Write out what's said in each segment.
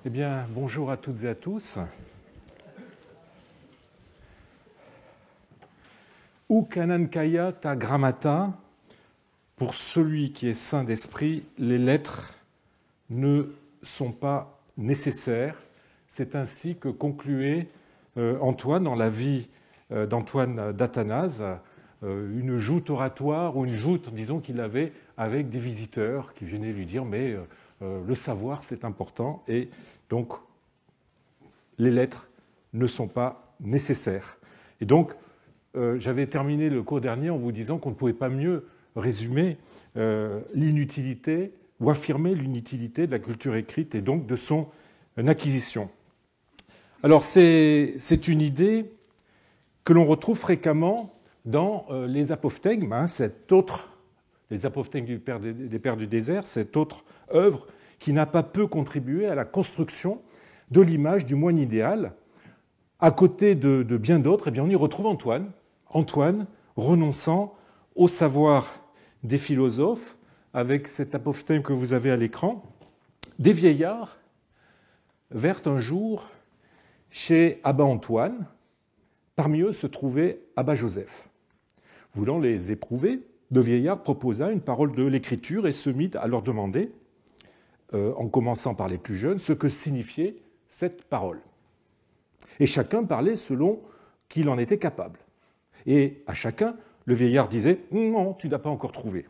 Eh bien, bonjour à toutes et à tous. Ukanankaya ta grammata, pour celui qui est saint d'esprit, les lettres ne sont pas nécessaires. C'est ainsi que concluait Antoine dans la vie d'Antoine d'Athanase, une joute oratoire ou une joute, disons, qu'il avait avec des visiteurs qui venaient lui dire mais le savoir c'est important et donc les lettres ne sont pas nécessaires. Et donc j'avais terminé le cours dernier en vous disant qu'on ne pouvait pas mieux résumer l'inutilité ou affirmer l'inutilité de la culture écrite et donc de son acquisition. Alors c'est une idée que l'on retrouve fréquemment dans les apophthegmes, les apophthegmes des Pères du désert, cette autre œuvre qui n'a pas peu contribué à la construction de l'image du moine idéal. À côté de bien d'autres, eh bien, on y retrouve Antoine. Antoine renonçant au savoir des philosophes, avec cet apophthegme que vous avez à l'écran. Des vieillards vinrent un jour chez Abba Antoine. Parmi eux se trouvait Abba Joseph. Voulant les éprouver, le vieillard proposa une parole de l'Écriture et se mit à leur demander, en commençant par les plus jeunes, ce que signifiait cette parole. Et chacun parlait selon qu'il en était capable. Et à chacun, le vieillard disait « Non, tu n'as pas encore trouvé ».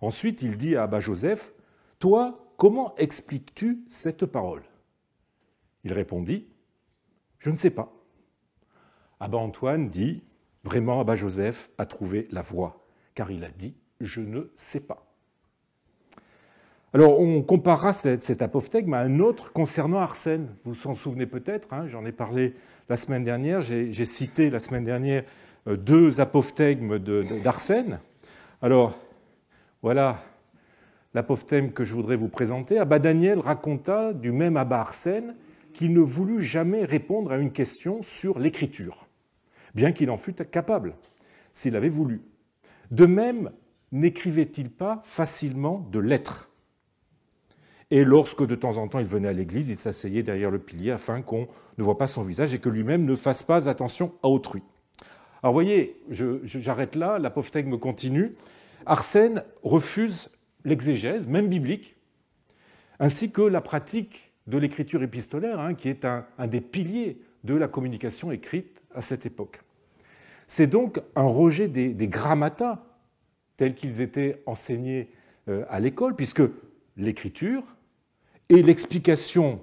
Ensuite, il dit à Abba Joseph « Toi, comment expliques-tu cette parole ?» Il répondit « Je ne sais pas ». Abba Antoine dit « Vraiment, Abba Joseph a trouvé la voie, car il a dit « Je ne sais pas ». Alors, on comparera cet apophthegme à un autre concernant Arsène. Vous vous en souvenez peut-être, hein, j'en ai parlé la semaine dernière, j'ai cité la semaine dernière deux apophthegmes d'Arsène. Alors, voilà l'apophthegme que je voudrais vous présenter. Abba Daniel raconta du même Abba Arsène qu'il ne voulut jamais répondre à une question sur l'écriture, bien qu'il en fût capable, s'il avait voulu. De même, n'écrivait-il pas facilement de lettres ? Et lorsque de temps en temps il venait à l'église, il s'asseyait derrière le pilier afin qu'on ne voit pas son visage et que lui-même ne fasse pas attention à autrui. Alors vous voyez, j'arrête là, l'apophthegme continue. Arsène refuse l'exégèse, même biblique, ainsi que la pratique de l'écriture épistolaire, hein, qui est un des piliers de la communication écrite à cette époque. C'est donc un rejet des grammata tels qu'ils étaient enseignés à l'école, puisque l'écriture et l'explication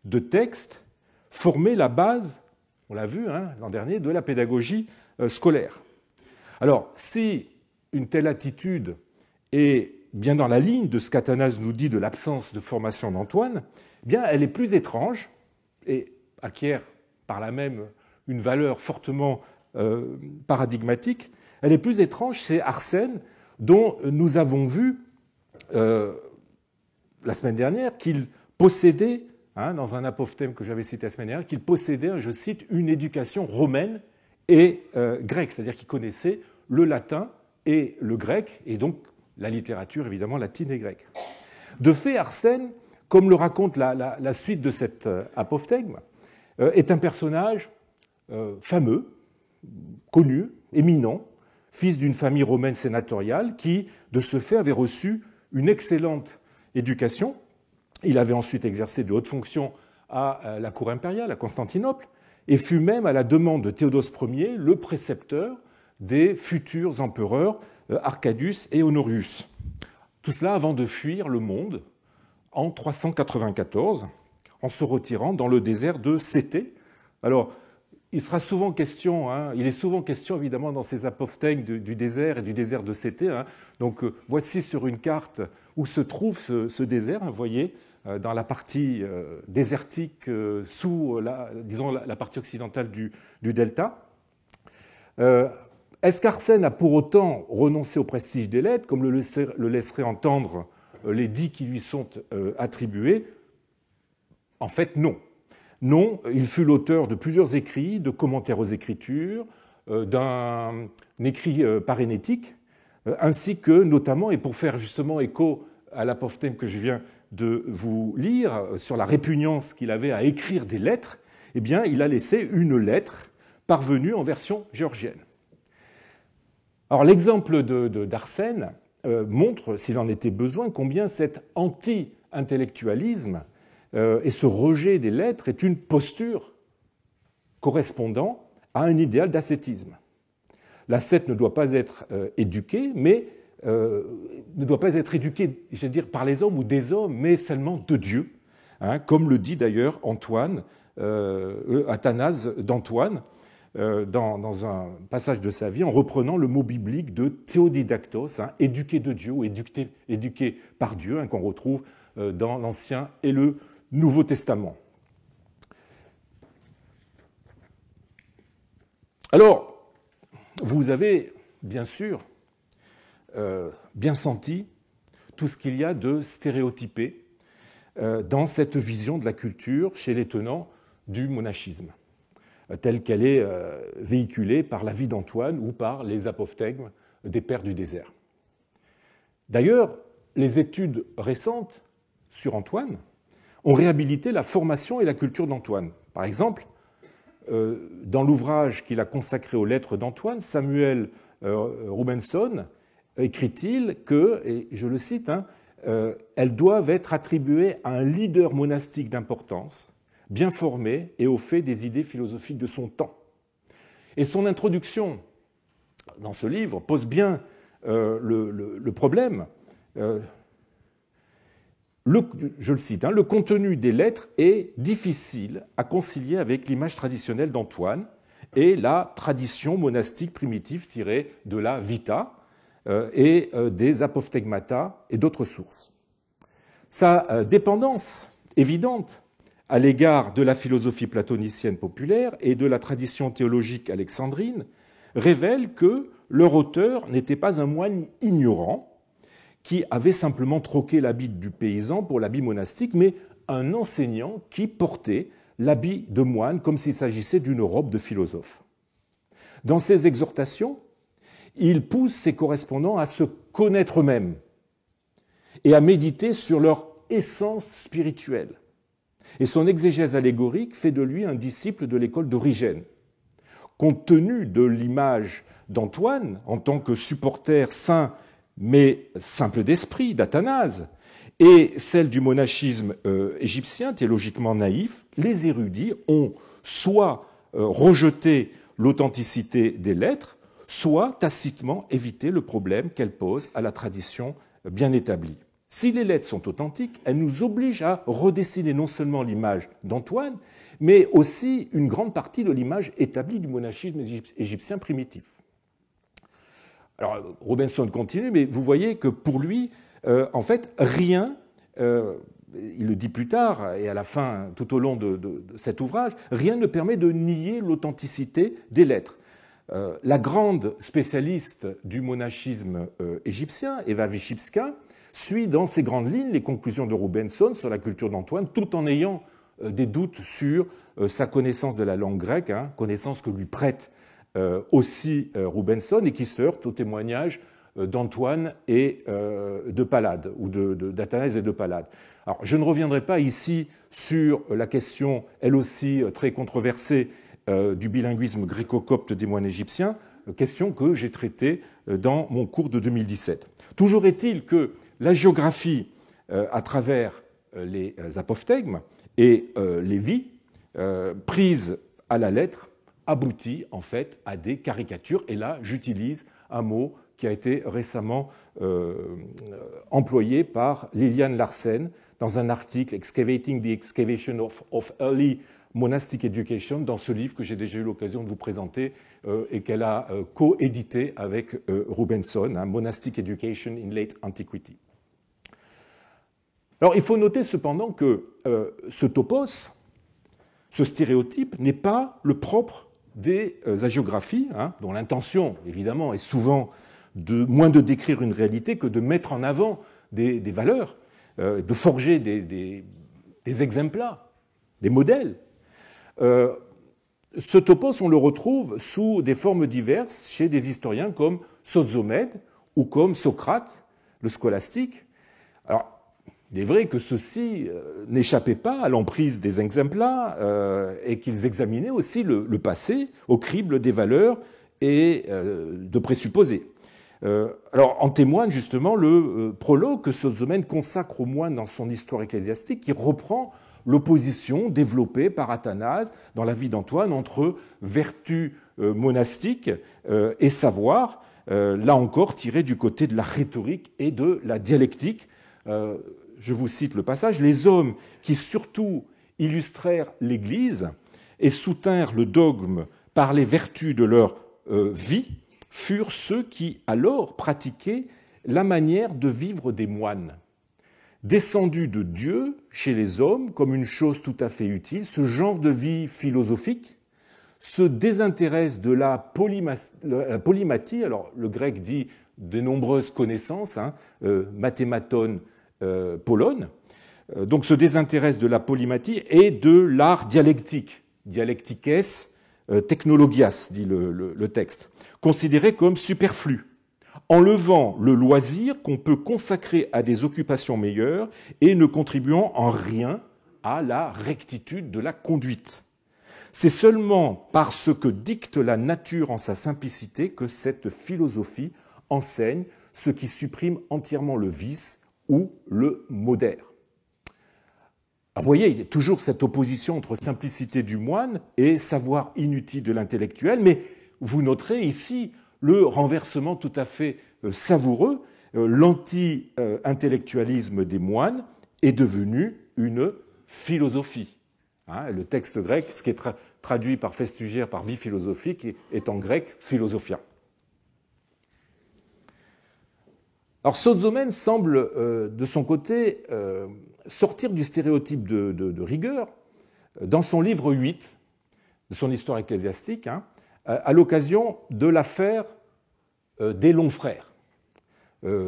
de textes formaient la base, on l'a vu hein, l'an dernier, de la pédagogie scolaire. Alors, si une telle attitude est bien dans la ligne de ce qu'Athanase nous dit de l'absence de formation d'Antoine, eh bien, elle est plus étrange et acquiert par là même une valeur fortement paradigmatique. Elle est plus étrange chez Arsène, dont nous avons vu la semaine dernière qu'il possédait, hein, dans un apophthegme que j'avais cité la semaine dernière, qu'il possédait, je cite, une éducation romaine et grecque, c'est-à-dire qu'il connaissait le latin et le grec, et donc la littérature évidemment latine et grecque. De fait, Arsène, comme le raconte la suite de cet apophthegme, est un personnage fameux, connu, éminent, fils d'une famille romaine sénatoriale qui, de ce fait, avait reçu une excellente éducation. Il avait ensuite exercé de hautes fonctions à la cour impériale, à Constantinople, et fut même, à la demande de Théodose Ier, le précepteur des futurs empereurs Arcadius et Honorius. Tout cela avant de fuir le monde en 394, en se retirant dans le désert de Cété. Alors, il est souvent question évidemment dans ces apophthegmes du désert et du désert de Cété. Hein. Donc voici sur une carte où se trouve ce désert, hein, vous voyez, dans la partie désertique sous la partie occidentale du delta. Est-ce qu'Arsène a pour autant renoncé au prestige des lettres, comme le laisseraient entendre les dits qui lui sont attribués ? En fait, non. Non, il fut l'auteur de plusieurs écrits, de commentaires aux Écritures, d'un écrit parénétique, ainsi que, notamment, et pour faire justement écho à l'apophthegme que je viens de vous lire sur la répugnance qu'il avait à écrire des lettres, eh bien, il a laissé une lettre parvenue en version géorgienne. Alors, l'exemple d'Arsène montre, s'il en était besoin, combien cet anti-intellectualisme et ce rejet des lettres est une posture correspondant à un idéal d'ascétisme. L'ascète ne doit pas être éduqué, mais ne doit pas être éduqué, je veux dire, par les hommes ou des hommes, mais seulement de Dieu, hein, comme le dit d'ailleurs Athanase d'Antoine dans un passage de sa vie, en reprenant le mot biblique de théodidactos, hein, éduqué de Dieu ou éduqué par Dieu, hein, qu'on retrouve dans l'Ancien et le Nouveau Testament. Alors, vous avez bien sûr bien senti tout ce qu'il y a de stéréotypé dans cette vision de la culture chez les tenants du monachisme, telle qu'elle est véhiculée par la vie d'Antoine ou par les apophthegmes des pères du désert. D'ailleurs, les études récentes sur Antoine ont réhabilité la formation et la culture d'Antoine. Par exemple, dans l'ouvrage qu'il a consacré aux lettres d'Antoine, Samuel Rubenson écrit-il que, et je le cite, hein, elles doivent être attribuées à un leader monastique d'importance, bien formé et au fait des idées philosophiques de son temps. Et son introduction dans ce livre pose bien le problème. Je le cite, hein, le contenu des lettres est difficile à concilier avec l'image traditionnelle d'Antoine et la tradition monastique primitive tirée de la Vita et des apophthegmata et d'autres sources. Sa dépendance évidente à l'égard de la philosophie platonicienne populaire et de la tradition théologique alexandrine révèle que leur auteur n'était pas un moine ignorant qui avait simplement troqué l'habit du paysan pour l'habit monastique, mais un enseignant qui portait l'habit de moine comme s'il s'agissait d'une robe de philosophe. Dans ses exhortations, il pousse ses correspondants à se connaître eux-mêmes et à méditer sur leur essence spirituelle. Et son exégèse allégorique fait de lui un disciple de l'école d'Origène. Compte tenu de l'image d'Antoine en tant que supporter saint mais simple d'esprit, d'Athanase, et celle du monachisme égyptien, théologiquement naïf, les érudits ont soit rejeté l'authenticité des lettres, soit tacitement évité le problème qu'elles posent à la tradition bien établie. Si les lettres sont authentiques, elles nous obligent à redessiner non seulement l'image d'Antoine, mais aussi une grande partie de l'image établie du monachisme égyptien primitif. Alors, Rubenson continue, mais vous voyez que pour lui, en fait, rien, il le dit plus tard, et à la fin, tout au long de cet ouvrage, rien ne permet de nier l'authenticité des lettres. La grande spécialiste du monachisme égyptien, Eva Wyszybska, suit dans ses grandes lignes les conclusions de Rubenson sur la culture d'Antoine, tout en ayant des doutes sur sa connaissance de la langue grecque, hein, connaissance que lui prête aussi Rubenson et qui se heurte au témoignage d'Antoine et de Pallade, ou d'Athanase et de Pallade. Alors, je ne reviendrai pas ici sur la question, elle aussi très controversée, du bilinguisme gréco-copte des moines égyptiens, question que j'ai traitée dans mon cours de 2017. Toujours est-il que la géographie, à travers les apophthegmes et les vies, prises à la lettre, aboutit en fait à des caricatures. Et là, j'utilise un mot qui a été récemment employé par Liliane Larsen dans un article « Excavating the Excavation of Early Monastic Education » dans ce livre que j'ai déjà eu l'occasion de vous présenter et qu'elle a co-édité avec Rubenson, hein, « Monastic Education in Late Antiquity ». Alors, il faut noter cependant que ce topos, ce stéréotype, n'est pas le propre des hagiographies, hein, dont l'intention, évidemment, est souvent moins de décrire une réalité que de mettre en avant des valeurs, de forger des exemples, des modèles. Ce topos, on le retrouve sous des formes diverses chez des historiens comme Sozomède ou comme Socrate, le scolastique. Alors, il est vrai que ceux-ci n'échappaient pas à l'emprise des exempla et qu'ils examinaient aussi le passé au crible des valeurs et de présupposés. Alors, en témoigne justement le prologue que Sozomen consacre aux moines dans son histoire ecclésiastique, qui reprend l'opposition développée par Athanase dans la vie d'Antoine entre vertu monastique et savoir, là encore tiré du côté de la rhétorique et de la dialectique. Je vous cite le passage, « Les hommes qui surtout illustrèrent l'Église et soutinrent le dogme par les vertus de leur vie furent ceux qui alors pratiquaient la manière de vivre des moines. Descendu de Dieu chez les hommes comme une chose tout à fait utile, ce genre de vie philosophique se désintéresse de la polymathie, alors le grec dit de nombreuses connaissances, mathématon, polon, donc se désintéresse de la polymathie et de l'art dialectique, dialectiques technologias, dit le texte, considéré comme superflu, enlevant le loisir qu'on peut consacrer à des occupations meilleures et ne contribuant en rien à la rectitude de la conduite. C'est seulement par ce que dicte la nature en sa simplicité que cette philosophie enseigne ce qui supprime entièrement le vice ou le modère. Alors, vous voyez, il y a toujours cette opposition entre simplicité du moine et savoir inutile de l'intellectuel, mais vous noterez ici le renversement tout à fait savoureux. L'anti-intellectualisme des moines est devenu une philosophie. Le texte grec, ce qui est traduit par Festugère par vie philosophique, est en grec philosophia. Alors Sozomen semble, de son côté, sortir du stéréotype de rigueur dans son livre 8 de son histoire ecclésiastique, à l'occasion de l'affaire des longs frères,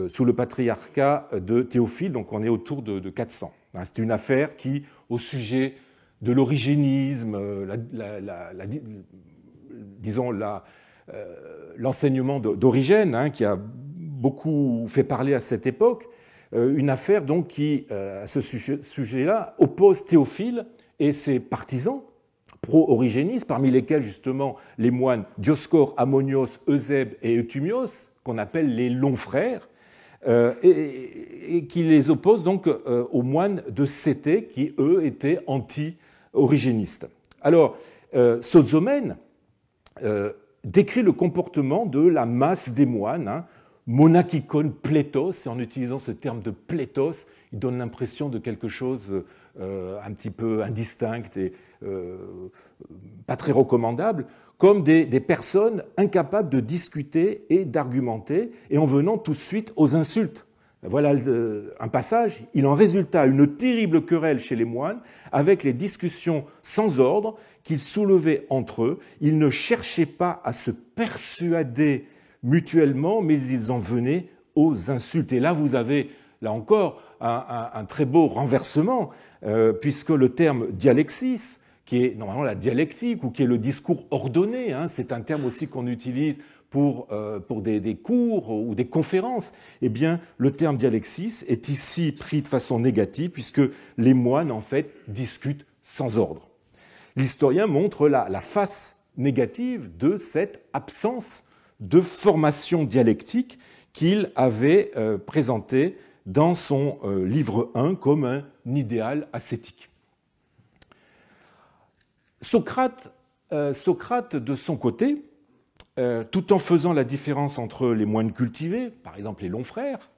sous le patriarcat de Théophile, donc on est autour de 400. C'est une affaire qui, au sujet de l'origénisme, disons l'enseignement d'Origène, qui a beaucoup fait parler à cette époque, une affaire donc qui, à ce sujet-là, oppose Théophile et ses partisans pro-origénistes, parmi lesquels justement les moines Dioscore, Ammonios, Eusèbe et Euthymios, qu'on appelle les longs frères, et qui les oppose donc aux moines de Céthée, qui eux étaient anti-origénistes. Alors, Sozomen décrit le comportement de la masse des moines, monachikon plétos, et en utilisant ce terme de plétos, il donne l'impression de quelque chose un petit peu indistinct et pas très recommandable, comme des personnes incapables de discuter et d'argumenter, et en venant tout de suite aux insultes. Voilà un passage. Il en résulta une terrible querelle chez les moines, avec les discussions sans ordre qu'ils soulevaient entre eux. Ils ne cherchaient pas à se persuader mutuellement, mais ils en venaient aux insultes. Et là, vous avez, là encore, un très beau renversement, puisque le terme dialexis, qui est normalement la dialectique, ou qui est le discours ordonné, c'est un terme aussi qu'on utilise pour des cours ou des conférences, eh bien, le terme dialexis est ici pris de façon négative, puisque les moines, en fait, discutent sans ordre. L'historien montre la face négative de cette absence de formation dialectique qu'il avait présentée dans son livre 1 comme un idéal ascétique. Socrate, de son côté, tout en faisant la différence entre les moines cultivés, par exemple les longs frères,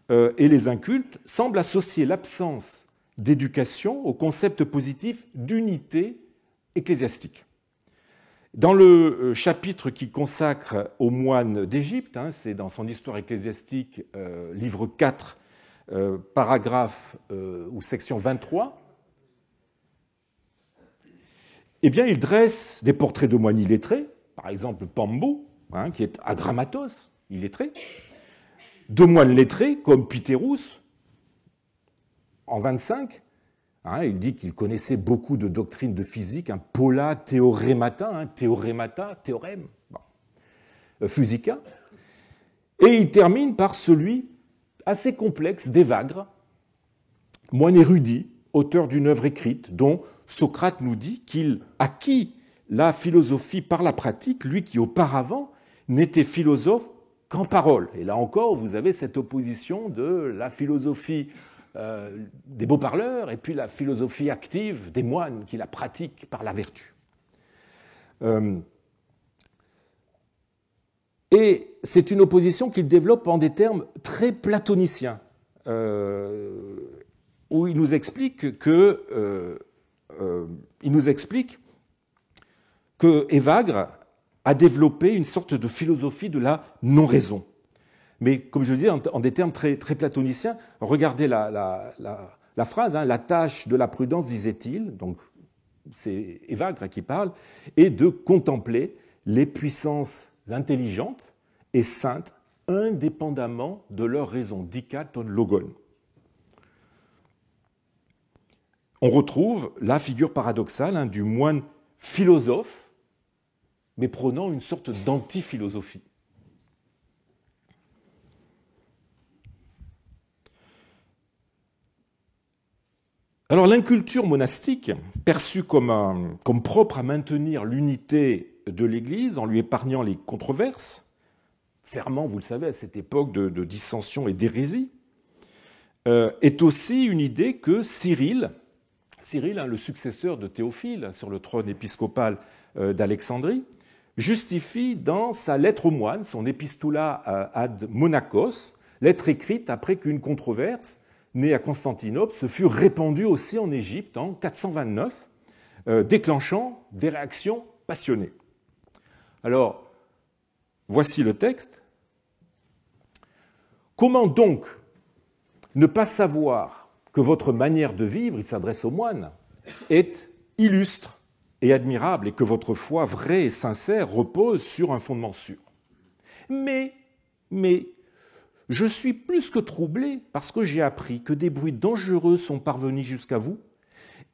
et les incultes, semble associer l'absence d'éducation au concept positif d'unité ecclésiastique. Dans le chapitre qu'il consacre aux moines d'Égypte, c'est dans son histoire ecclésiastique, livre 4, paragraphe ou section 23, eh bien, il dresse des portraits de moines illettrés, par exemple Pambo, qui est agrammatos, illettré, de moines lettrés comme Pythérus, en 25, il dit qu'il connaissait beaucoup de doctrines de physique, pola théoremata, théorème, physica, et il termine par celui assez complexe d'Évagre, moine érudit, auteur d'une œuvre écrite, dont Socrate nous dit qu'il acquit la philosophie par la pratique, lui qui auparavant n'était philosophe qu'en parole. Et là encore, vous avez cette opposition de la philosophie des beaux parleurs et puis la philosophie active des moines qui la pratiquent par la vertu. Et c'est une opposition qu'il développe en des termes très platoniciens, où il nous explique que Évagre a développé une sorte de philosophie de la non-raison. Mais comme je le disais, en des termes très, très platoniciens, regardez la phrase, hein, « La tâche de la prudence, disait-il », donc c'est Évagre qui parle, est de contempler les puissances intelligentes et saintes indépendamment de leur raison, dicat ton logon. On retrouve la figure paradoxale, hein, du moine philosophe, mais prônant une sorte d'anti-philosophie. Alors l'inculture monastique, perçue comme propre à maintenir l'unité de l'Église en lui épargnant les controverses, ferment, vous le savez, à cette époque de dissension et d'hérésie, est aussi une idée que Cyril, hein, le successeur de Théophile sur le trône épiscopal d'Alexandrie, justifie dans sa lettre aux moines, son Epistula ad Monachos, lettre écrite après qu'une controverse née à Constantinople se fut répandue aussi en Égypte en 429, déclenchant des réactions passionnées. Alors, voici le texte. Comment donc ne pas savoir que votre manière de vivre, il s'adresse aux moines, est illustre et admirable et que votre foi vraie et sincère repose sur un fondement sûr. Mais, je suis plus que troublé parce que j'ai appris que des bruits dangereux sont parvenus jusqu'à vous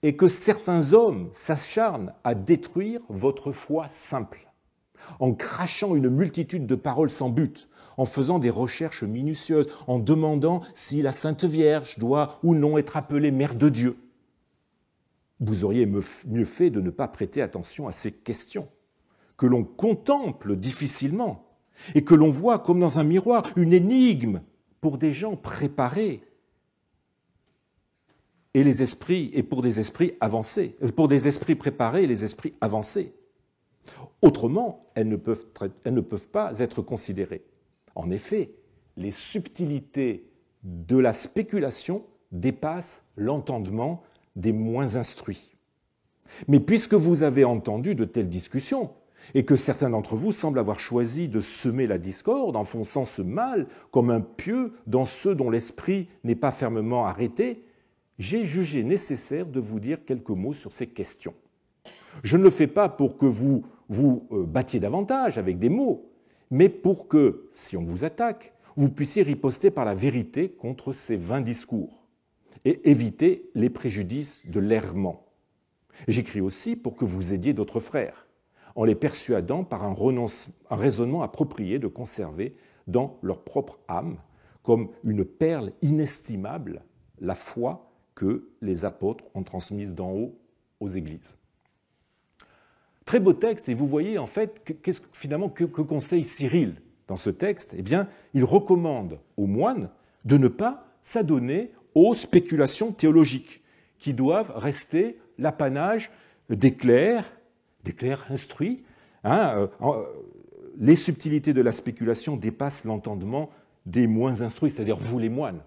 et que certains hommes s'acharnent à détruire votre foi simple, en crachant une multitude de paroles sans but, en faisant des recherches minutieuses, en demandant si la Sainte Vierge doit ou non être appelée Mère de Dieu. Vous auriez mieux fait de ne pas prêter attention à ces questions, que l'on contemple difficilement et que l'on voit comme dans un miroir une énigme pour des gens préparés et pour des esprits avancés, pour des esprits préparés et les esprits avancés. Autrement, elles ne peuvent pas être considérées. En effet, les subtilités de la spéculation dépassent l'entendement des moins instruits. Mais puisque vous avez entendu de telles discussions, et que certains d'entre vous semblent avoir choisi de semer la discorde, enfonçant ce mal comme un pieu dans ceux dont l'esprit n'est pas fermement arrêté, j'ai jugé nécessaire de vous dire quelques mots sur ces questions. Je ne le fais pas pour que vous vous battiez davantage avec des mots, mais pour que, si on vous attaque, vous puissiez riposter par la vérité contre ces vains discours et éviter les préjudices de l'errement. J'écris aussi pour que vous aidiez d'autres frères, en les persuadant par un raisonnement approprié de conserver dans leur propre âme, comme une perle inestimable, la foi que les apôtres ont transmise d'en haut aux églises. Très beau texte, et vous voyez en fait finalement que conseille Cyril dans ce texte. Eh bien, il recommande aux moines de ne pas s'adonner aux spéculations théologiques, qui doivent rester l'apanage des clercs instruits. Les subtilités de la spéculation dépassent l'entendement des moins instruits, c'est-à-dire vous les moines.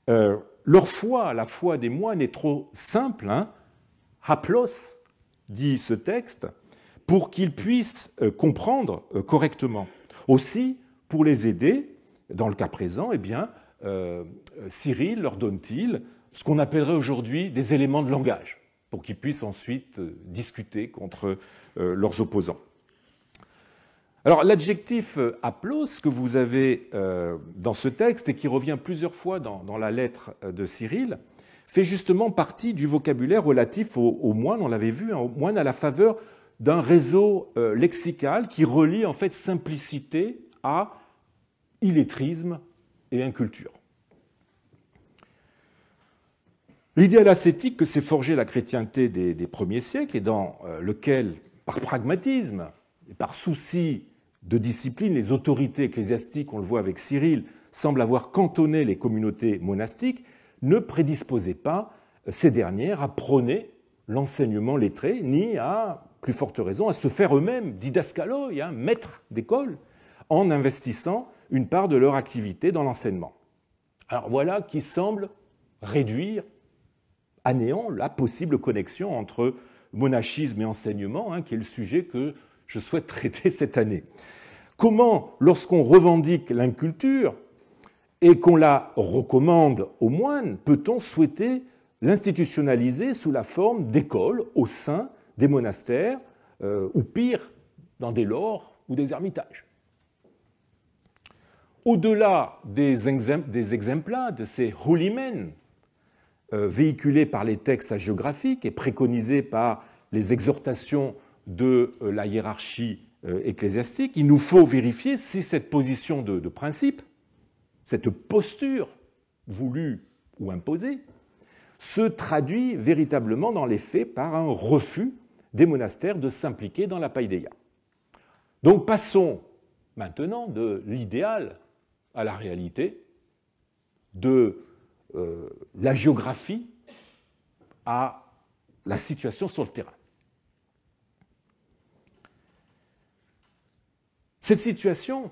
Leur foi, la foi des moines, est trop simple, haplos, dit ce texte, pour qu'ils puissent comprendre correctement. Aussi, pour les aider, dans le cas présent, eh bien, Cyril leur donne-t-il ce qu'on appellerait aujourd'hui des éléments de langage, pour qu'ils puissent ensuite discuter contre leurs opposants. Alors l'adjectif aplos que vous avez dans ce texte et qui revient plusieurs fois dans la lettre de Cyril fait justement partie du vocabulaire relatif aux moines, on l'avait vu, aux moines à la faveur d'un réseau lexical qui relie en fait simplicité à illettrisme et inculture. L'idéal ascétique que s'est forgé la chrétienté des premiers siècles et dans lequel, par pragmatisme et par souci de discipline, les autorités ecclésiastiques, on le voit avec Cyril, semblent avoir cantonné les communautés monastiques, ne prédisposait pas ces dernières à prôner l'enseignement lettré, ni à, plus forte raison, à se faire eux-mêmes didascaloi, maîtres d'école, en investissant une part de leur activité dans l'enseignement. Alors voilà qui semble réduire à néant la possible connexion entre monachisme et enseignement, qui est le sujet que je souhaite traiter cette année. Comment, lorsqu'on revendique l'inculture et qu'on la recommande aux moines, peut-on souhaiter l'institutionnaliser sous la forme d'écoles au sein des monastères, ou pire, dans des lores ou des ermitages? Au-delà des exemples de ces holy men, véhiculés par les textes hagiographiques et préconisés par les exhortations de la hiérarchie ecclésiastique, il nous faut vérifier si cette position de principe, cette posture voulue ou imposée, se traduit véritablement dans les faits par un refus des monastères de s'impliquer dans la paideia. Donc passons maintenant de l'idéal à la réalité, de la géographie à la situation sur le terrain. Cette situation,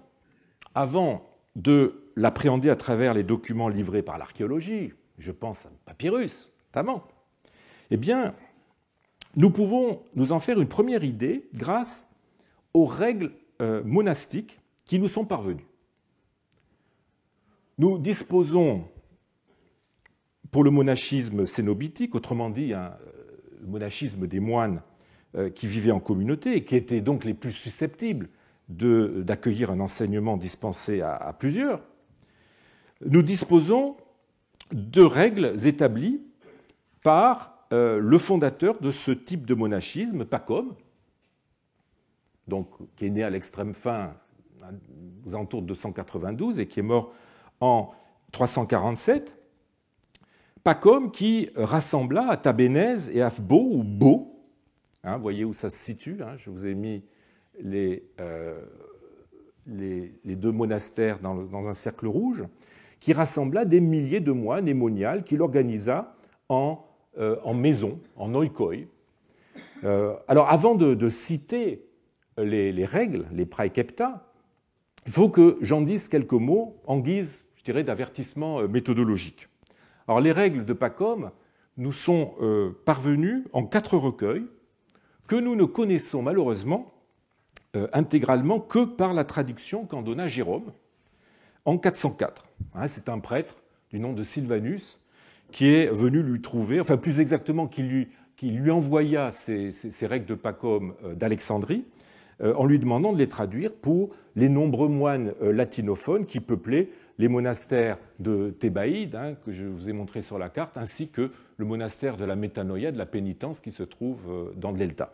avant de l'appréhender à travers les documents livrés par l'archéologie, je pense à papyrus notamment, eh bien, nous pouvons nous en faire une première idée grâce aux règles monastiques qui nous sont parvenues. Nous disposons, pour le monachisme cénobitique, autrement dit, le monachisme des moines qui vivaient en communauté et qui étaient donc les plus susceptibles d'accueillir un enseignement dispensé à plusieurs, nous disposons de règles établies par le fondateur de ce type de monachisme, Pacôme, donc, qui est né à l'extrême fin, aux alentours de 292, et qui est mort en 347. Pacôme qui rassembla à Tabénèse et à Fbo, ou Bo, vous voyez où ça se situe, je vous ai mis les deux monastères dans un cercle rouge, qui rassembla des milliers de moines et moniales, qu'il organisa en maison, en oikoi. Alors, avant de citer les règles, les praecepta, il faut que j'en dise quelques mots en guise, je dirais, d'avertissement méthodologique. Alors, les règles de Pacôme nous sont parvenues en 4 recueils que nous ne connaissons malheureusement intégralement que par la traduction qu'en donna Jérôme en 404. C'est un prêtre du nom de Sylvanus qui est venu lui trouver, enfin plus exactement qui lui envoya ces règles de Pacôme d'Alexandrie en lui demandant de les traduire pour les nombreux moines latinophones qui peuplaient les monastères de Thébaïde, que je vous ai montré sur la carte, ainsi que le monastère de la Métanoïa, de la pénitence, qui se trouve dans le delta.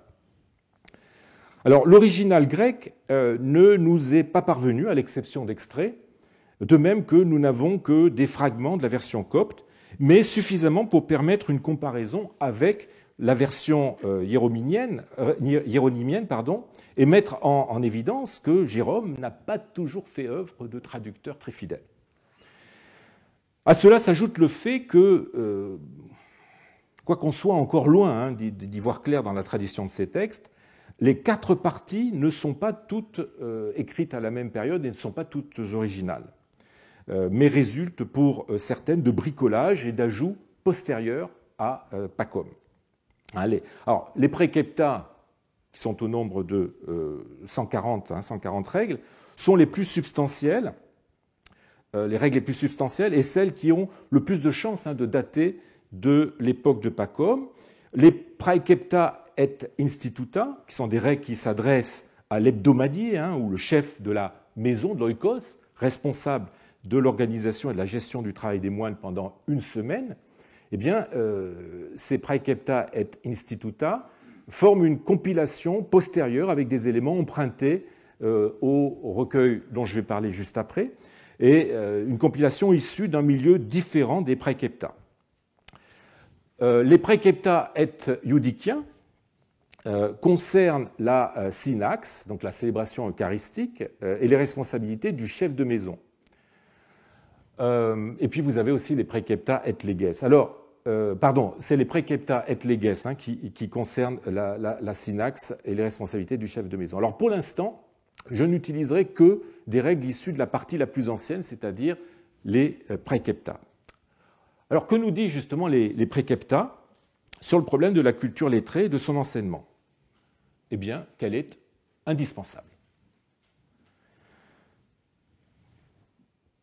Alors, l'original grec ne nous est pas parvenu, à l'exception d'extraits, de même que nous n'avons que des fragments de la version copte, mais suffisamment pour permettre une comparaison avec la version hieronymienne, et mettre en évidence que Jérôme n'a pas toujours fait œuvre de traducteur très fidèle. À cela s'ajoute le fait que, quoi qu'on soit encore loin d'y voir clair dans la tradition de ces textes, les 4 parties ne sont pas toutes écrites à la même période et ne sont pas toutes originales, mais résultent pour certaines de bricolage et d'ajouts postérieurs à Pacôme. Alors, les praecepta, qui sont au nombre de 140 règles, sont les plus substantielles, les règles les plus substantielles et celles qui ont le plus de chances de dater de l'époque de Pacôme. Les praecepta et instituta, qui sont des règles qui s'adressent à l'hebdomadier, ou le chef de la maison, de l'oikos, responsable de l'organisation et de la gestion du travail des moines pendant une semaine, eh bien, ces praecepta et instituta forment une compilation postérieure avec des éléments empruntés au recueil dont je vais parler juste après, et une compilation issue d'un milieu différent des praecepta. Les praecepta et iudicia concernent la synaxe, donc la célébration eucharistique, et les responsabilités du chef de maison. Et puis vous avez aussi les praecepta et leges. Alors, c'est les praecepta et leges qui concernent la synaxe et les responsabilités du chef de maison. Alors pour l'instant, je n'utiliserai que des règles issues de la partie la plus ancienne, c'est-à-dire les praecepta. Alors que nous disent justement les praecepta sur le problème de la culture lettrée et de son enseignement? Eh bien, qu'elle est indispensable.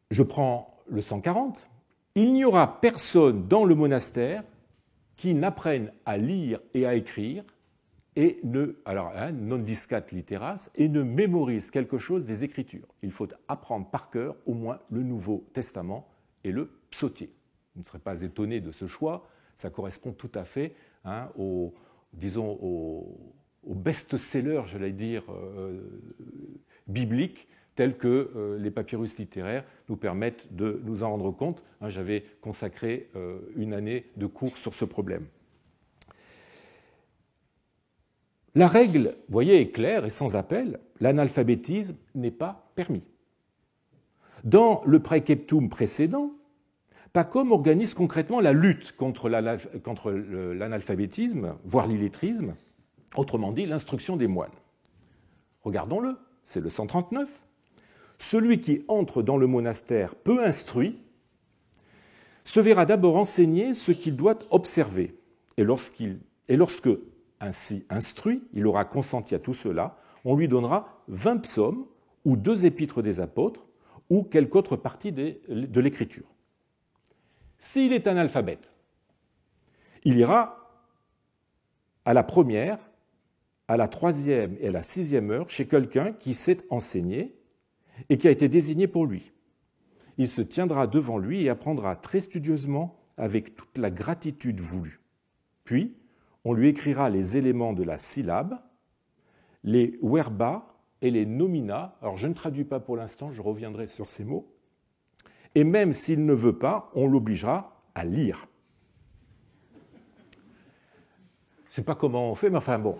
Je prends le 140. Il n'y aura personne dans le monastère qui n'apprenne à lire et à écrire et non discat litteras, et ne mémorise quelque chose des Écritures. Il faut apprendre par cœur au moins le Nouveau Testament et le psautier. Vous ne serez pas étonné de ce choix, ça correspond tout à fait au best-seller, j'allais dire, biblique, tels que les papyrus littéraires nous permettent de nous en rendre compte. J'avais consacré une année de cours sur ce problème. La règle, vous voyez, est claire et sans appel, l'analphabétisme n'est pas permis. Dans le praeceptum précédent, Pacôme organise concrètement la lutte contre l'analphabétisme, voire l'illettrisme, autrement dit l'instruction des moines. Regardons-le, c'est le 139. Celui qui entre dans le monastère peu instruit se verra d'abord enseigner ce qu'il doit observer, et lorsque, ainsi instruit, il aura consenti à tout cela, on lui donnera 20 psaumes ou 2 épîtres des apôtres ou quelque autre partie de l'écriture. S'il est analphabète, il ira à la première, à la 3e et à la 6e heure chez quelqu'un qui sait enseigner et qui a été désigné pour lui. Il se tiendra devant lui et apprendra très studieusement avec toute la gratitude voulue. Puis, on lui écrira les éléments de la syllabe, les verba et les nomina. Alors, je ne traduis pas pour l'instant, je reviendrai sur ces mots. Et même s'il ne veut pas, on l'obligera à lire. Je ne sais pas comment on fait, mais enfin bon.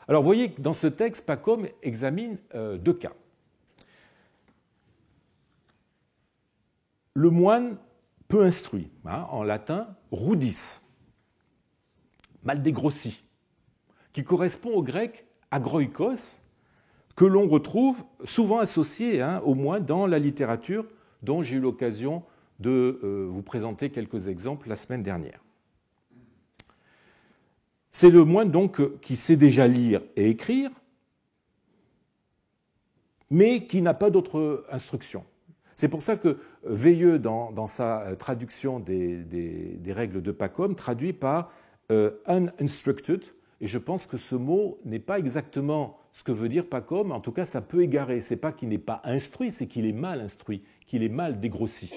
Alors, vous voyez que dans ce texte, Pacôme examine 2 cas. Le moine peu instruit, en latin, rudis, mal dégrossi, qui correspond au grec agroikos, que l'on retrouve souvent associé au moine dans la littérature, dont j'ai eu l'occasion de vous présenter quelques exemples la semaine dernière. C'est le moine donc qui sait déjà lire et écrire, mais qui n'a pas d'autre instruction. C'est pour ça que Veilleux, dans sa traduction des règles de Pacôme, traduit par uninstructed, et je pense que ce mot n'est pas exactement ce que veut dire Pacôme, en tout cas ça peut égarer. Ce n'est pas qu'il n'est pas instruit, c'est qu'il est mal instruit, qu'il est mal dégrossi.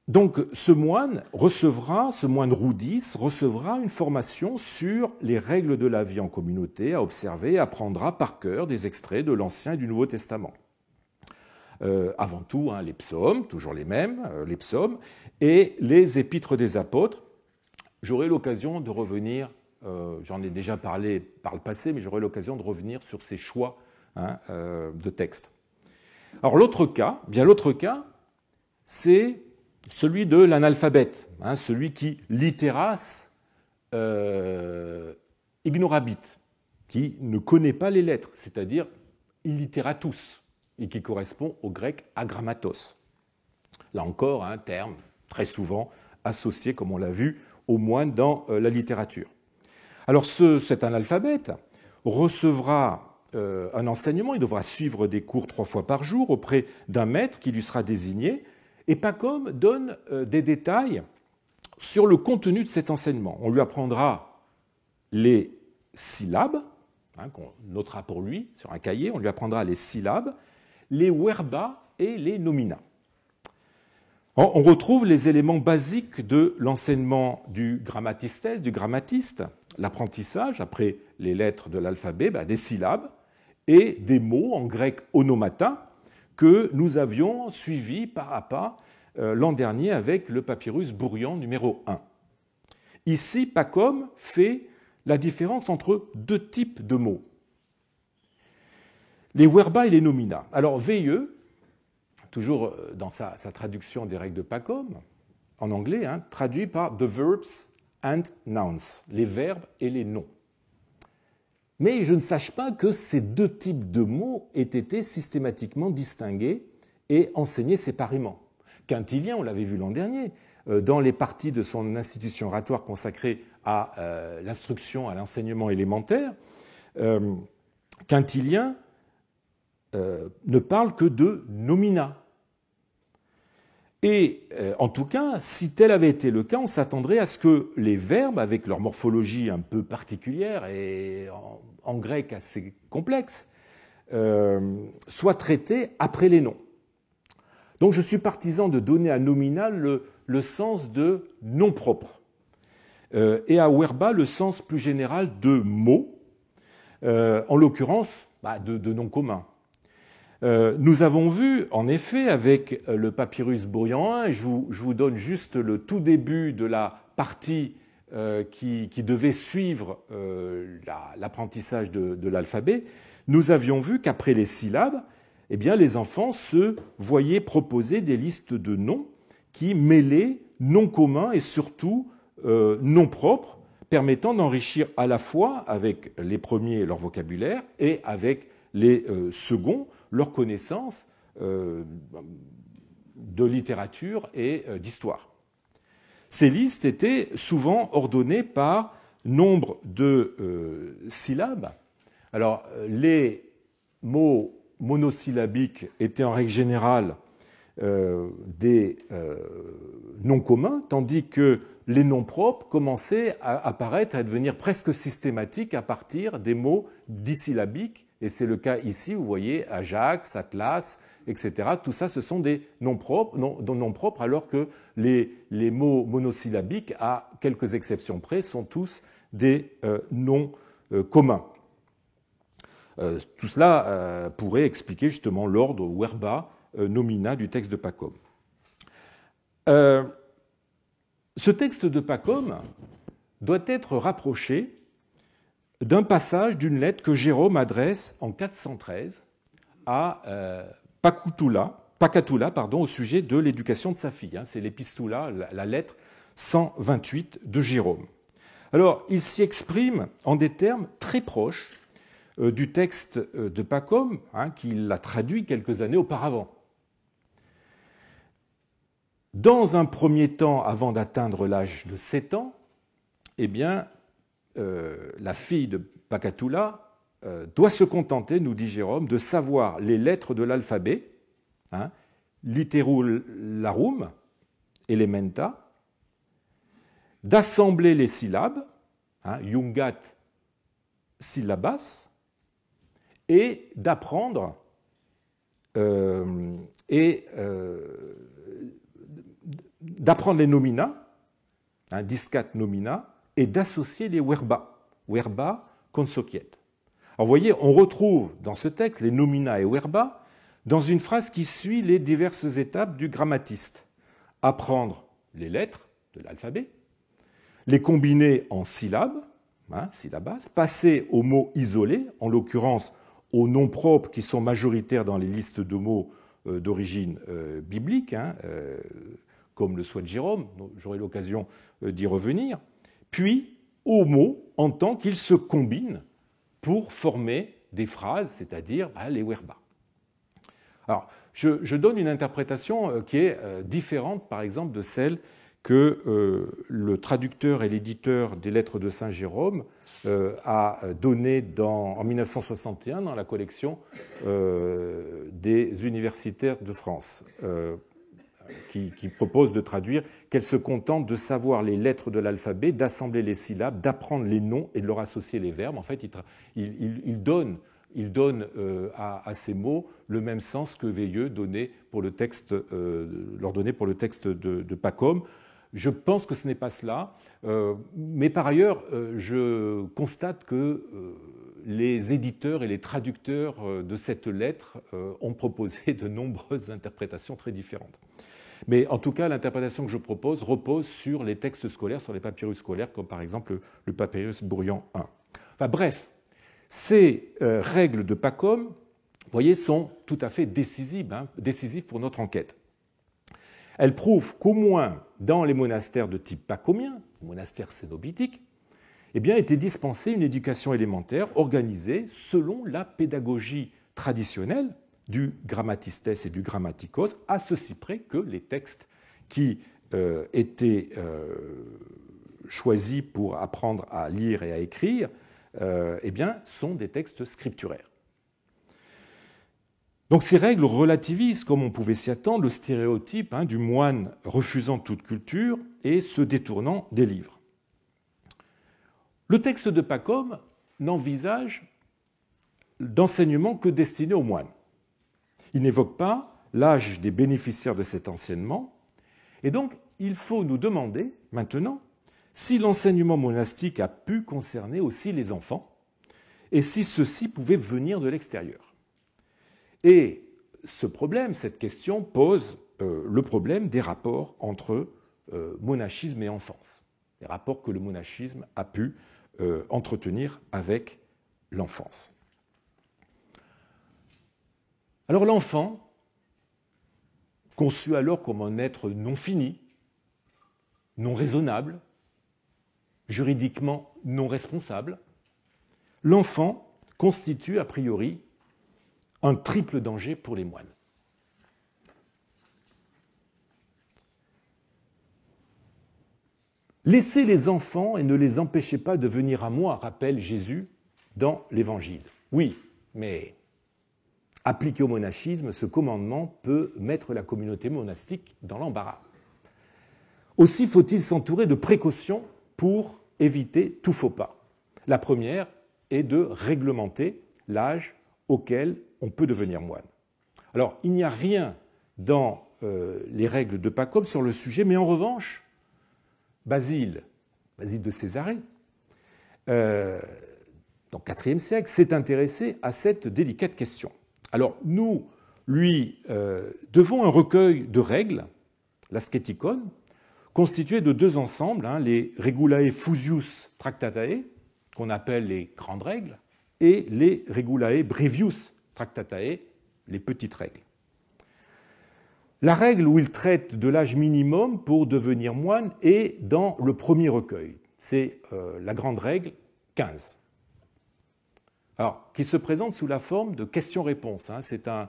Donc ce moine rudis recevra une formation sur les règles de la vie en communauté à observer et apprendra par cœur des extraits de l'Ancien et du Nouveau Testament. Avant tout, les psaumes, toujours les mêmes, les psaumes, et les épîtres des apôtres. J'aurai l'occasion de revenir, j'en ai déjà parlé par le passé, mais j'aurai l'occasion de revenir sur ces choix de textes. Alors l'autre cas, c'est celui de l'analphabète, celui qui litteras ignorabit, qui ne connaît pas les lettres, c'est-à-dire illiteratus, et qui correspond au grec agrammatos. Là encore, un terme très souvent associé, comme on l'a vu, aux moines dans la littérature. Alors cet analphabète recevra un enseignement, il devra suivre des cours 3 fois par jour auprès d'un maître qui lui sera désigné, et Pacôme donne des détails sur le contenu de cet enseignement. On lui apprendra les syllabes, qu'on notera pour lui sur un cahier, on lui apprendra les syllabes, les verba et les nomina. On retrouve les éléments basiques de l'enseignement du grammatistes, du grammatiste, l'apprentissage, après les lettres de l'alphabet, des syllabes et des mots en grec onomata que nous avions suivis pas à pas l'an dernier avec le papyrus Bourrian numéro 1. Ici, Pacôme fait la différence entre deux types de mots, les verbes et les nomina. Alors, VIE, toujours dans sa traduction des règles de Pacôme, en anglais, traduit par the verbs and nouns, les verbes et les noms. Mais je ne sache pas que ces deux types de mots aient été systématiquement distingués et enseignés séparément. Quintilien, on l'avait vu l'an dernier, dans les parties de son institution oratoire consacrée à l'instruction, à l'enseignement élémentaire, Quintilien ne parle que de nomina. Et en tout cas, si tel avait été le cas, on s'attendrait à ce que les verbes, avec leur morphologie un peu particulière et en grec assez complexe, soient traités après les noms. Donc je suis partisan de donner à nomina le sens de nom propre et à verba le sens plus général de mot, en l'occurrence de nom commun. Nous avons vu, en effet, avec le papyrus Bourrian 1, et je vous donne juste le tout début de la partie qui devait suivre l'apprentissage de l'alphabet, nous avions vu qu'après les syllabes, eh bien, les enfants se voyaient proposer des listes de noms qui mêlaient noms communs et surtout noms propres, permettant d'enrichir à la fois avec les premiers leur vocabulaire et avec les seconds leur connaissance de littérature et d'histoire. Ces listes étaient souvent ordonnées par nombre de syllabes. Alors, les mots monosyllabiques étaient en règle générale des noms communs, tandis que les noms propres commençaient à apparaître, à devenir presque systématiques à partir des mots dissyllabiques. Et c'est le cas ici, vous voyez, Ajax, Atlas, etc. Tout ça, ce sont des noms propres, alors que les mots monosyllabiques, à quelques exceptions près, sont tous des noms communs. Tout cela pourrait expliquer justement l'ordre verba nomina du texte de Pacôme. Ce texte de Pacôme doit être rapproché d'un passage d'une lettre que Jérôme adresse en 413 à Pacatula, au sujet de l'éducation de sa fille. C'est l'épistula, la lettre 128 de Jérôme. Alors, il s'y exprime en des termes très proches du texte de Pacôme, qu'il a traduit quelques années auparavant. Dans un premier temps, avant d'atteindre l'âge de 7 ans, eh bien, la fille de Pacatula doit se contenter, nous dit Jérôme, de savoir les lettres de l'alphabet, literularum, elementa, d'assembler les syllabes, iungat syllabas, et d'apprendre d'apprendre les nomina, discat nomina, et d'associer les verba consociet. Alors vous voyez, on retrouve dans ce texte les nomina et verba dans une phrase qui suit les diverses étapes du grammatiste. Apprendre les lettres de l'alphabet, les combiner en syllabes, syllabas, passer aux mots isolés, en l'occurrence aux noms propres qui sont majoritaires dans les listes de mots d'origine biblique, comme le souhaite Jérôme, j'aurai l'occasion d'y revenir, puis aux mots en tant qu'ils se combinent pour former des phrases, c'est-à-dire les verba. Alors, je donne une interprétation qui est différente, par exemple, de celle que le traducteur et l'éditeur des Lettres de Saint Jérôme a donnée en 1961 dans la collection des universitaires de France, qui propose de traduire qu'elle se contente de savoir les lettres de l'alphabet, d'assembler les syllabes, d'apprendre les noms et de leur associer les verbes. En fait, il donne à ces mots le même sens que Veilleux leur donnait pour le texte de Pacôme. Je pense que ce n'est pas cela, mais par ailleurs, je constate que les éditeurs et les traducteurs de cette lettre ont proposé de nombreuses interprétations très différentes. Mais en tout cas, l'interprétation que je propose repose sur les textes scolaires, sur les papyrus scolaires, comme par exemple le papyrus Bourrian I. Enfin, bref, ces règles de Pacom, vous voyez, sont tout à fait décisives pour notre enquête. Elles prouvent qu'au moins dans les monastères de type pacomien, monastères cénobitiques, eh bien, était dispensée une éducation élémentaire organisée selon la pédagogie traditionnelle du grammatistes et du grammatikos, à ceci près que les textes qui étaient choisis pour apprendre à lire et à écrire eh bien, sont des textes scripturaires. Donc ces règles relativisent, comme on pouvait s'y attendre, le stéréotype du moine refusant toute culture et se détournant des livres. Le texte de Pacom n'envisage d'enseignement que destiné aux moines. Il n'évoque pas l'âge des bénéficiaires de cet enseignement, et donc il faut nous demander maintenant si l'enseignement monastique a pu concerner aussi les enfants, et si ceux-ci pouvaient venir de l'extérieur. Et ce problème, cette question, pose le problème des rapports entre monachisme et enfance, les rapports que le monachisme a pu entretenir avec l'enfance. Alors l'enfant, conçu alors comme un être non fini, non raisonnable, juridiquement non responsable, l'enfant constitue a priori un triple danger pour les moines. Laissez les enfants et ne les empêchez pas de venir à moi, rappelle Jésus dans l'Évangile. Oui, mais appliqué au monachisme, ce commandement peut mettre la communauté monastique dans l'embarras. Aussi faut-il s'entourer de précautions pour éviter tout faux pas. La première est de réglementer l'âge auquel on peut devenir moine. Alors, il n'y a rien dans les règles de Pacom sur le sujet, mais en revanche, Basile de Césarée, dans le IVe siècle, s'est intéressé à cette délicate question. Alors, nous lui devons un recueil de règles, l'Asceticon, constitué de deux ensembles, les Regulae Fusius Tractatae, qu'on appelle les grandes règles, et les Regulae Brevius Tractatae, les petites règles. La règle où il traite de l'âge minimum pour devenir moine est dans le premier recueil. C'est la grande règle 15. Alors, qui se présente sous la forme de questions-réponses. C'est un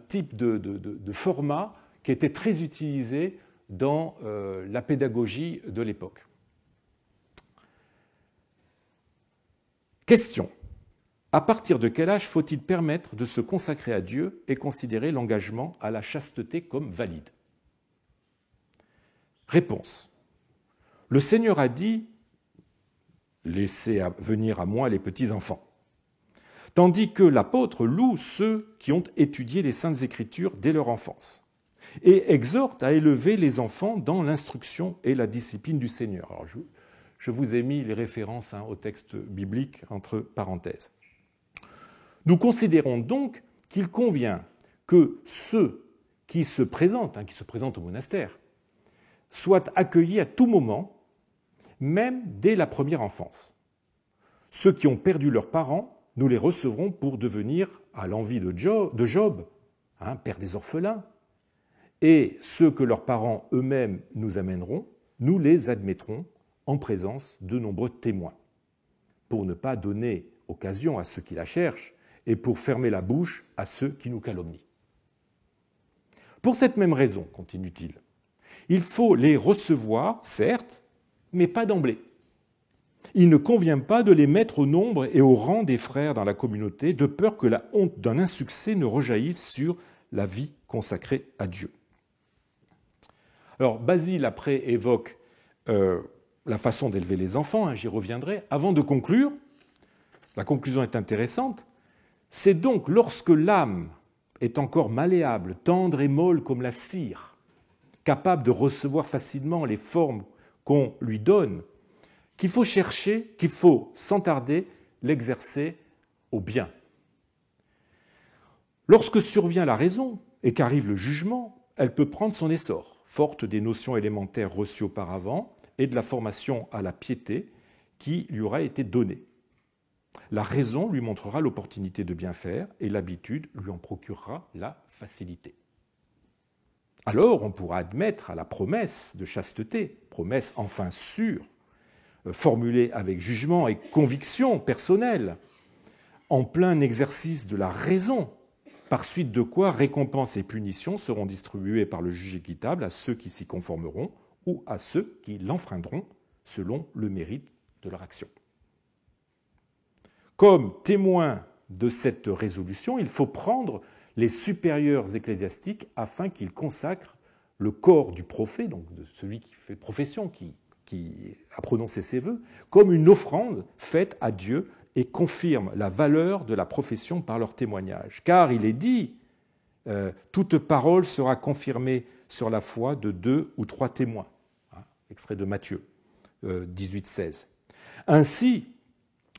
type de format qui était très utilisé dans la pédagogie de l'époque. Question. À partir de quel âge faut-il permettre de se consacrer à Dieu et considérer l'engagement à la chasteté comme valide? Réponse. Le Seigneur a dit « Laissez venir à moi les petits-enfants », tandis que l'apôtre loue ceux qui ont étudié les Saintes Écritures dès leur enfance et exhorte à élever les enfants dans l'instruction et la discipline du Seigneur. Alors, je vous ai mis les références au texte biblique entre parenthèses. Nous considérons donc qu'il convient que ceux qui se présentent au monastère, soient accueillis à tout moment, même dès la première enfance. Ceux qui ont perdu leurs parents, nous les recevrons pour devenir, à l'envi de Job, père des orphelins, et ceux que leurs parents eux-mêmes nous amèneront, nous les admettrons en présence de nombreux témoins, pour ne pas donner occasion à ceux qui la cherchent et pour fermer la bouche à ceux qui nous calomnient. Pour cette même raison, continue-t-il, il faut les recevoir, certes, mais pas d'emblée. Il ne convient pas de les mettre au nombre et au rang des frères dans la communauté, de peur que la honte d'un insuccès ne rejaillisse sur la vie consacrée à Dieu. Alors, Basile, après, évoque la façon d'élever les enfants, j'y reviendrai. Avant de conclure, la conclusion est intéressante, c'est donc lorsque l'âme est encore malléable, tendre et molle comme la cire, capable de recevoir facilement les formes qu'on lui donne, qu'il faut chercher, qu'il faut sans tarder l'exercer au bien. Lorsque survient la raison et qu'arrive le jugement, elle peut prendre son essor, forte des notions élémentaires reçues auparavant et de la formation à la piété qui lui aura été donnée. La raison lui montrera l'opportunité de bien faire et l'habitude lui en procurera la facilité. Alors on pourra admettre à la promesse de chasteté, promesse enfin sûre, formulée avec jugement et conviction personnelle, en plein exercice de la raison, par suite de quoi récompenses et punitions seront distribuées par le juge équitable à ceux qui s'y conformeront ou à ceux qui l'enfreindront selon le mérite de leur action. Comme témoin de cette résolution, il faut prendre les supérieurs ecclésiastiques afin qu'ils consacrent le corps du prophète, donc de celui qui fait profession, qui a prononcé ses vœux, comme une offrande faite à Dieu et confirme la valeur de la profession par leur témoignage. Car il est dit, toute parole sera confirmée sur la foi de 2 ou 3 témoins. Extrait de Matthieu 18-16. Ainsi,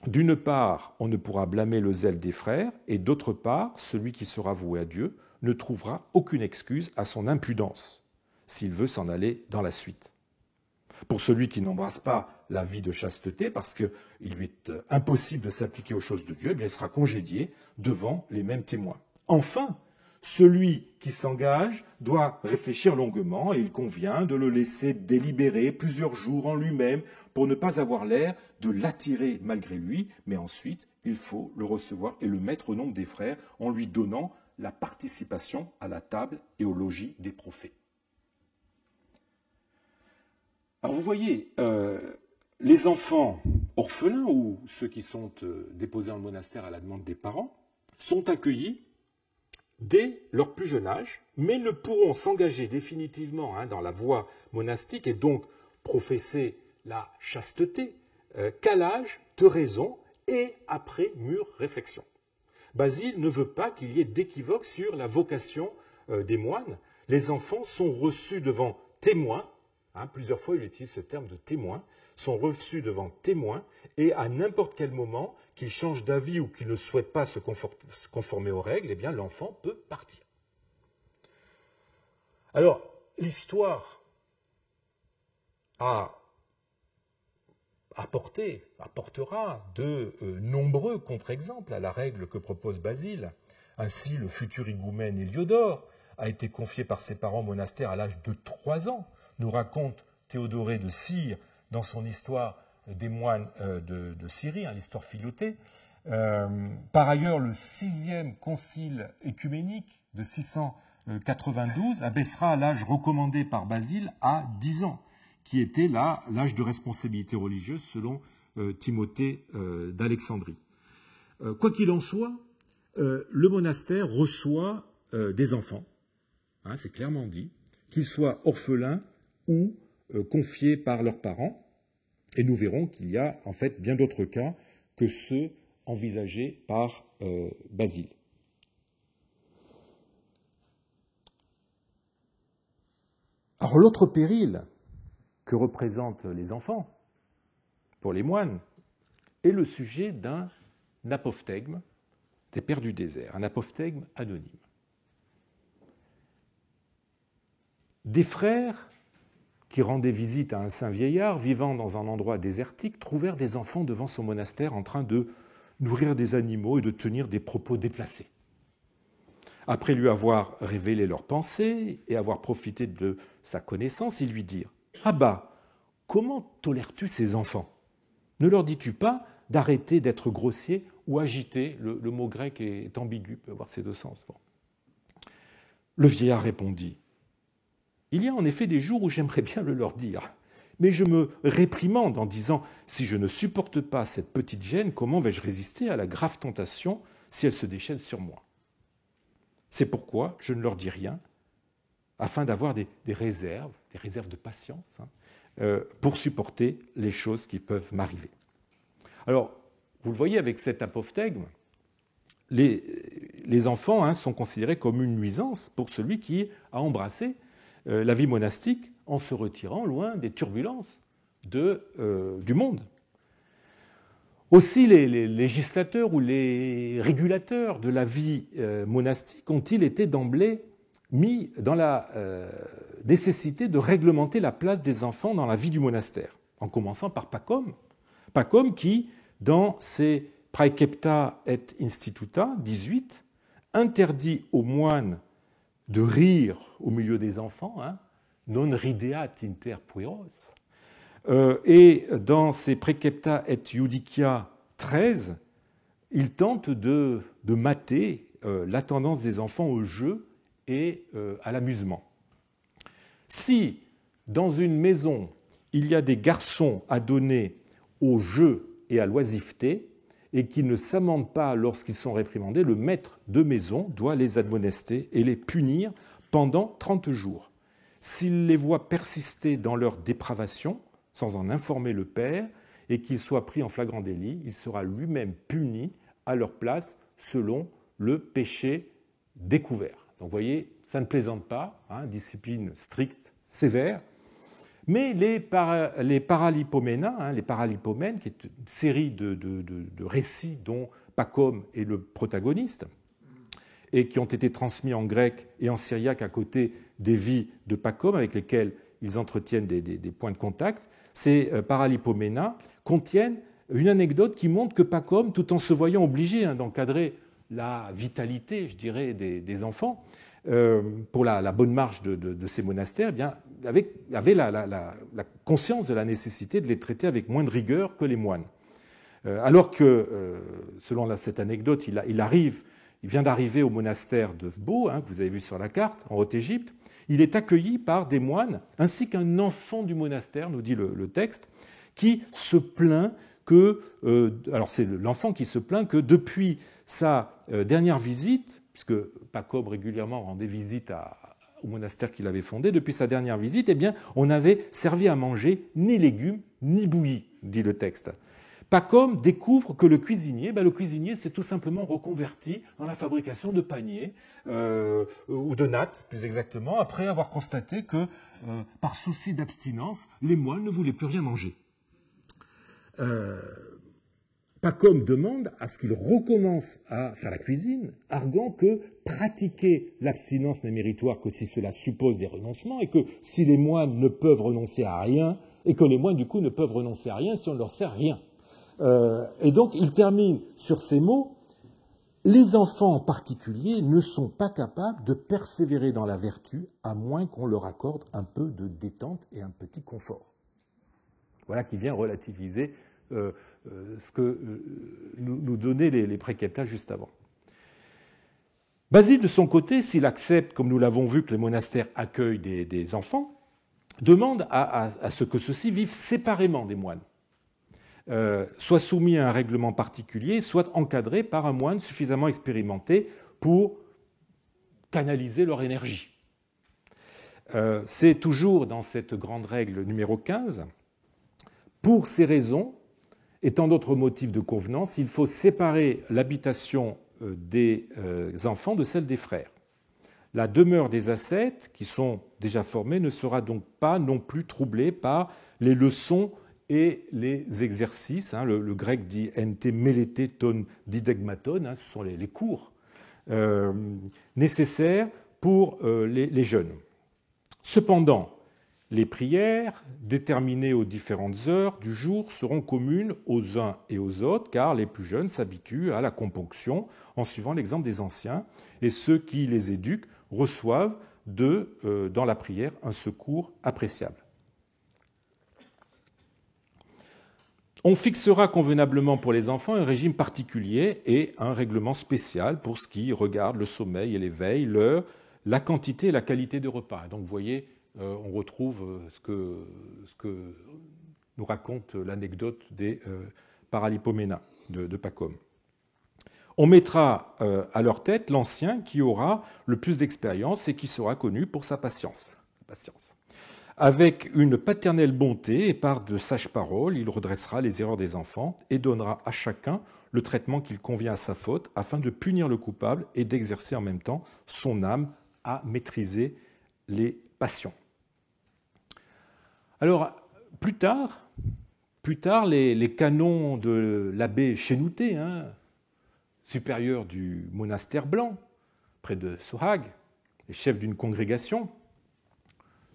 d'une part, on ne pourra blâmer le zèle des frères, et d'autre part, celui qui sera voué à Dieu ne trouvera aucune excuse à son impudence, s'il veut s'en aller dans la suite. Pour celui qui n'embrasse pas la vie de chasteté, parce qu'il lui est impossible de s'appliquer aux choses de Dieu, eh bien, il sera congédié devant les mêmes témoins. Enfin, celui qui s'engage doit réfléchir longuement et il convient de le laisser délibérer plusieurs jours en lui-même pour ne pas avoir l'air de l'attirer malgré lui, mais ensuite il faut le recevoir et le mettre au nombre des frères en lui donnant la participation à la table et au logis des prophètes. Alors vous voyez, les enfants orphelins ou ceux qui sont déposés en monastère à la demande des parents sont accueillis dès leur plus jeune âge, mais ne pourront s'engager définitivement dans la voie monastique et donc professer la chasteté qu'à l'âge de raison et après mûre réflexion. Basile ne veut pas qu'il y ait d'équivoque sur la vocation des moines. Les enfants sont reçus devant témoins, plusieurs fois il utilise ce terme de témoin, sont reçus devant témoins et à n'importe quel moment qu'ils changent d'avis ou qu'ils ne souhaitent pas se conformer aux règles, eh bien l'enfant peut partir. Alors, l'histoire apportera de nombreux contre-exemples à la règle que propose Basile. Ainsi, le futur higoumène Héliodore a été confié par ses parents au monastère à l'âge de 3 ans, nous raconte Théodoré de Cire dans son histoire des moines de Syrie, l'histoire Philotée. Par ailleurs, le 6e concile œcuménique de 692 abaissera l'âge recommandé par Basile à 10 ans, qui était l'âge de responsabilité religieuse selon Timothée d'Alexandrie. Quoi qu'il en soit, le monastère reçoit des enfants, c'est clairement dit, qu'ils soient orphelins ou confiés par leurs parents, et nous verrons qu'il y a en fait bien d'autres cas que ceux envisagés par Basile. Alors l'autre péril que représentent les enfants pour les moines est le sujet d'un apophthegme des pères du désert, un apophthegme anonyme. Des frères qui rendaient visite à un saint vieillard vivant dans un endroit désertique trouvèrent des enfants devant son monastère en train de nourrir des animaux et de tenir des propos déplacés. Après lui avoir révélé leurs pensées et avoir profité de sa connaissance, ils lui dirent « Abba, comment tolères-tu ces enfants? Ne leur dis-tu pas d'arrêter d'être grossiers ou agités ?» Le mot grec est ambigu, peut avoir ces deux sens. Bon. Le vieillard répondit « Il y a en effet des jours où j'aimerais bien le leur dire, mais je me réprimande en disant « Si je ne supporte pas cette petite gêne, comment vais-je résister à la grave tentation si elle se déchaîne sur moi ?» C'est pourquoi je ne leur dis rien, afin d'avoir des réserves de patience, pour supporter les choses qui peuvent m'arriver. Alors, vous le voyez avec cet apophthegme, les enfants sont considérés comme une nuisance pour celui qui a embrassé la vie monastique en se retirant loin des turbulences du monde. Aussi, les législateurs ou les régulateurs de la vie monastique ont-ils été d'emblée mis dans la nécessité de réglementer la place des enfants dans la vie du monastère, en commençant par Pacôme. Pacôme qui, dans ses Praecepta et Instituta 18, interdit aux moines de rire au milieu des enfants, hein, non rideat inter pueros, et dans ses Praecepta et Iudicia 13, il tente de mater la tendance des enfants au jeu et à l'amusement. Si dans une maison il y a des garçons à donner au jeu et à l'oisiveté et qui ne s'amendent pas lorsqu'ils sont réprimandés, le maître de maison doit les admonester et les punir pendant 30 jours. S'il les voit persister dans leur dépravation, sans en informer le père, et qu'il soit pris en flagrant délit, il sera lui-même puni à leur place selon le péché découvert. Donc vous voyez, ça ne plaisante pas, hein, discipline stricte, sévère, mais les Paralipomena, hein, les Paralipomènes, qui est une série de récits dont Pacôme est le protagoniste, et qui ont été transmis en grec et en syriaque à côté des vies de Pacôme, avec lesquels ils entretiennent des points de contact, ces Paralipomena contiennent une anecdote qui montre que Pacôme, tout en se voyant obligé d'encadrer la vitalité, je dirais, des enfants, pour la bonne marche de ces monastères, eh bien, avait la conscience de la nécessité de les traiter avec moins de rigueur que les moines. Alors que, selon cette anecdote, il vient d'arriver au monastère de Sbo, hein, que vous avez vu sur la carte, en Haute-Égypte, il est accueilli par des moines, ainsi qu'un enfant du monastère, nous dit le texte, qui se plaint que, alors c'est l'enfant qui se plaint que depuis sa dernière visite, puisque Pacôme régulièrement rendait visite au monastère qu'il avait fondé, depuis sa dernière visite, eh bien, on n'avait servi à manger ni légumes ni bouillis, dit le texte. Pacôme découvre que le cuisinier s'est tout simplement reconverti dans la fabrication de paniers, ou de nattes plus exactement, après avoir constaté que, par souci d'abstinence, les moines ne voulaient plus rien manger. Pacôme demande à ce qu'il recommence à faire la cuisine, arguant que pratiquer l'abstinence n'est méritoire que si cela suppose des renoncements, et que si les moines ne peuvent renoncer à rien, et que les moines du coup ne peuvent renoncer à rien si on ne leur sert rien. Et donc il termine sur ces mots: les enfants en particulier ne sont pas capables de persévérer dans la vertu à moins qu'on leur accorde un peu de détente et un petit confort. Voilà qui vient relativiser ce que nous donnaient les Praecepta juste avant. Basile, de son côté, s'il accepte, comme nous l'avons vu, que les monastères accueillent des enfants, demande à ce que ceux-ci vivent séparément des moines, soit soumis à un règlement particulier, soit encadrés par un moine suffisamment expérimenté pour canaliser leur énergie. C'est toujours dans cette grande règle numéro 15, pour ces raisons, et tant d'autres motifs de convenance, il faut séparer l'habitation des enfants de celle des frères. La demeure des ascètes, qui sont déjà formés, ne sera donc pas non plus troublée par les leçons et les exercices. Hein, le grec dit ente melete ton didegmaton, hein, ce sont les cours nécessaires pour les jeunes. Cependant, les prières, déterminées aux différentes heures du jour, seront communes aux uns et aux autres, car les plus jeunes s'habituent à la componction en suivant l'exemple des anciens, et ceux qui les éduquent reçoivent dans la prière un secours appréciable. On fixera convenablement pour les enfants un régime particulier et un règlement spécial pour ce qui regarde le sommeil et l'éveil, l'heure, la quantité et la qualité de repas. Donc vous voyez, on retrouve ce que nous raconte l'anecdote des Paralipomena de Pacôme. On mettra à leur tête l'ancien qui aura le plus d'expérience et qui sera connu pour sa patience. Avec une paternelle bonté et par de sages paroles, il redressera les erreurs des enfants et donnera à chacun le traitement qu'il convient à sa faute, afin de punir le coupable et d'exercer en même temps son âme à maîtriser les passions. Alors, plus tard les canons de l'abbé Chénouté, supérieur du monastère blanc, près de Sohag, chef d'une congrégation.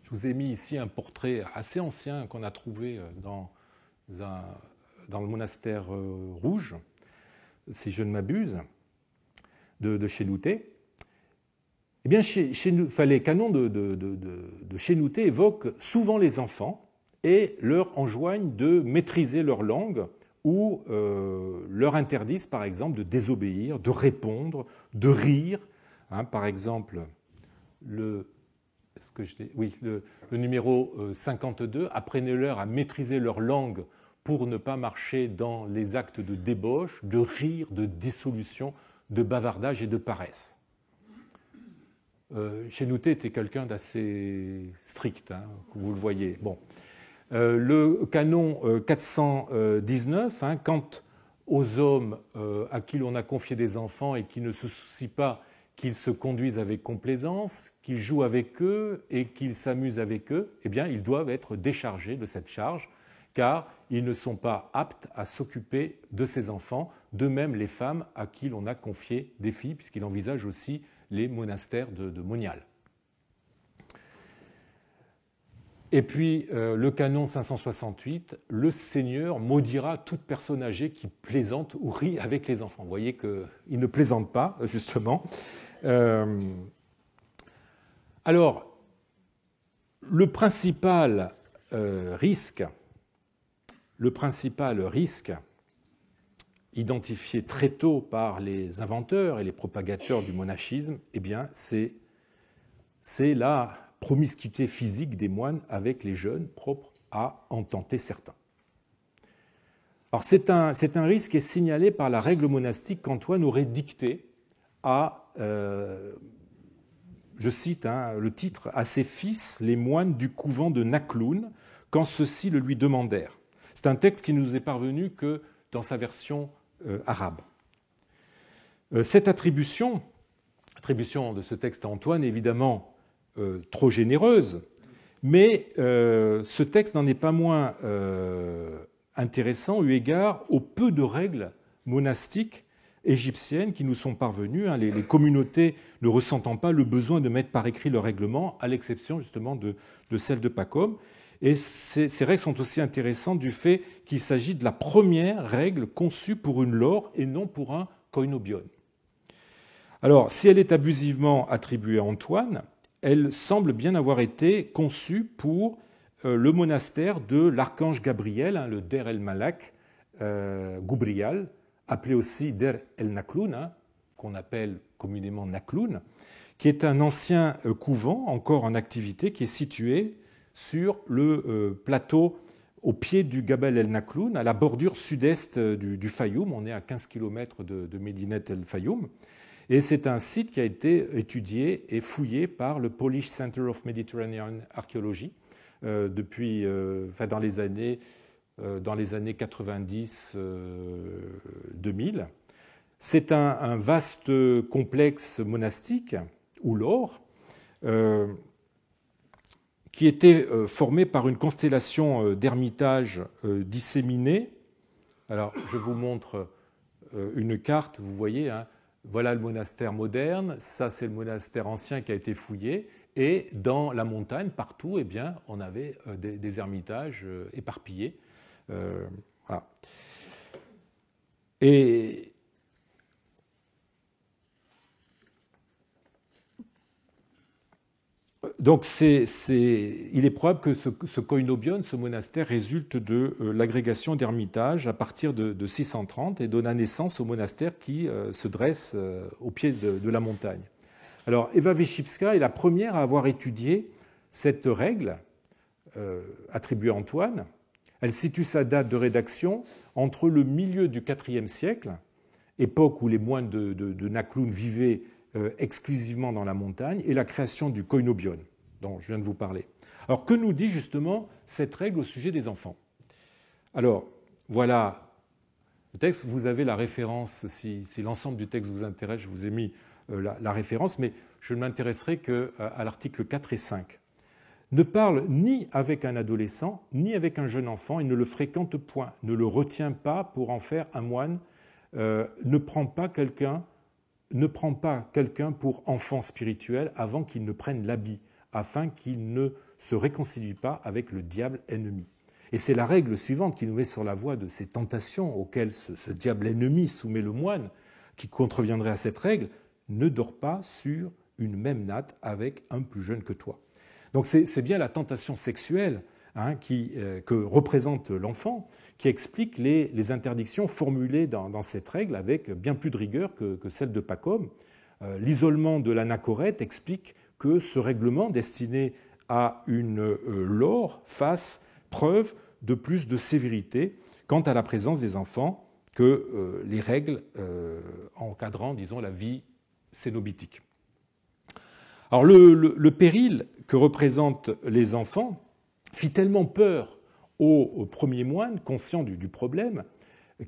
Je vous ai mis ici un portrait assez ancien qu'on a trouvé dans le monastère rouge, si je ne m'abuse, de Chénouté. Eh bien, les canons de Chénouté évoquent souvent les enfants et leur enjoignent de maîtriser leur langue ou leur interdisent, par exemple, de désobéir, de répondre, de rire. Par exemple, le numéro 52, apprenez-leur à maîtriser leur langue pour ne pas marcher dans les actes de débauche, de rire, de dissolution, de bavardage et de paresse. Chénouté était quelqu'un d'assez strict, vous le voyez. Bon. Le canon 419, quant aux hommes à qui l'on a confié des enfants et qui ne se soucient pas qu'ils se conduisent avec complaisance, qu'ils jouent avec eux et qu'ils s'amusent avec eux, eh bien, ils doivent être déchargés de cette charge, car ils ne sont pas aptes à s'occuper de ces enfants, de même les femmes à qui l'on a confié des filles, puisqu'il envisage aussi les monastères de Monial. Et puis, le canon 568, le Seigneur maudira toute personne âgée qui plaisante ou rit avec les enfants. Vous voyez qu'il ne plaisante pas, justement. Alors, le principal risque identifié très tôt par les inventeurs et les propagateurs du monachisme, eh bien, c'est la promiscuité physique des moines avec les jeunes, propre à en tenter certains. Alors, c'est un risque qui est signalé par la règle monastique qu'Antoine aurait dictée à, je cite le titre, à ses fils, les moines du couvent de Nakloun, quand ceux-ci le lui demandèrent. C'est un texte qui ne nous est parvenu que dans sa version arabe. Cette attribution de ce texte à Antoine est évidemment trop généreuse, mais ce texte n'en est pas moins intéressant eu égard au peu de règles monastiques égyptiennes qui nous sont parvenues, les communautés ne ressentant pas le besoin de mettre par écrit le règlement, à l'exception justement de celle de Pacôme. Et ces règles sont aussi intéressantes du fait qu'il s'agit de la première règle conçue pour une lore et non pour un koinobion. Alors, si elle est abusivement attribuée à Antoine, elle semble bien avoir été conçue pour le monastère de l'archange Gabriel, le Der el-Malak Gubrial, appelé aussi Der el-Nakloun, qu'on appelle communément Nakloun, qui est un ancien couvent encore en activité qui est situé sur le plateau au pied du Gabel el-Nakloun, à la bordure sud-est du Fayoum. On est à 15 km de Medinet el-Fayoum. Et c'est un site qui a été étudié et fouillé par le Polish Center of Mediterranean Archaeology dans les années 90-2000. C'est un vaste complexe monastique, ou lore, qui était formé par une constellation d'ermitages disséminés. Alors, je vous montre une carte, vous voyez, voilà le monastère moderne, ça c'est le monastère ancien qui a été fouillé, et dans la montagne, partout, eh bien, on avait des ermitages éparpillés. Voilà. Et donc, il est probable que ce koinobion, ce monastère, résulte de l'agrégation d'ermitages à partir de 630 et donna naissance au monastère qui se dresse au pied de la montagne. Alors, Eva Wyszybska est la première à avoir étudié cette règle attribuée à Antoine. Elle situe sa date de rédaction entre le milieu du IVe siècle, époque où les moines de Nakloun vivaient exclusivement dans la montagne, et la création du koinobion, dont je viens de vous parler. Alors, que nous dit justement cette règle au sujet des enfants? Alors, voilà le texte. Vous avez la référence, si l'ensemble du texte vous intéresse, je vous ai mis la référence, mais je ne m'intéresserai qu'à l'article 4 et 5. Ne parle ni avec un adolescent, ni avec un jeune enfant, et ne le fréquente point, ne le retient pas pour en faire un moine, ne prend pas quelqu'un ne prend pas quelqu'un pour enfant spirituel avant qu'il ne prenne l'habit, afin qu'il ne se réconcilie pas avec le diable ennemi. Et c'est la règle suivante qui nous met sur la voie de ces tentations auxquelles ce diable ennemi soumet le moine, qui contreviendrait à cette règle: ne dors pas sur une même natte avec un plus jeune que toi. Donc c'est bien la tentation sexuelle que représente l'enfant qui explique les interdictions formulées dans cette règle avec bien plus de rigueur que celle de Pacôme. L'isolement de l'anachorète explique que ce règlement destiné à une laure fasse preuve de plus de sévérité quant à la présence des enfants que les règles encadrant, disons, la vie cénobitique. Alors le péril que représentent les enfants fit tellement peur au premier moine, conscient du problème,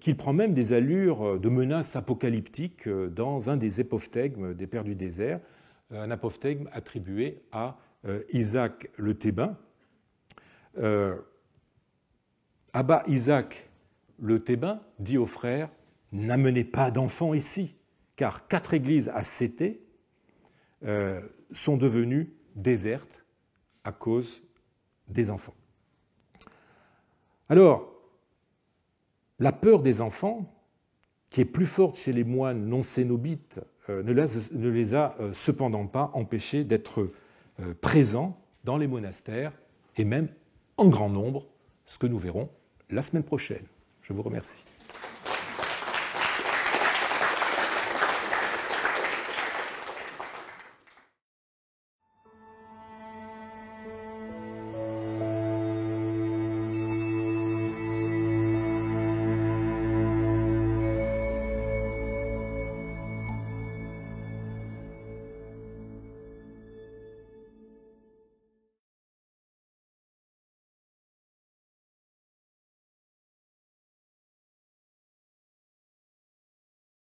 qu'il prend même des allures de menace apocalyptique dans un des apophthegmes des Pères du désert, un apophthegme attribué à Isaac le Thébain. Abba Isaac le Thébain dit aux frères: n'amenez pas d'enfants ici, car 4 églises à Céthée sont devenues désertes à cause des enfants. Alors, la peur des enfants, qui est plus forte chez les moines non cénobites, ne les a cependant pas empêchés d'être présents dans les monastères, et même en grand nombre, ce que nous verrons la semaine prochaine. Je vous remercie.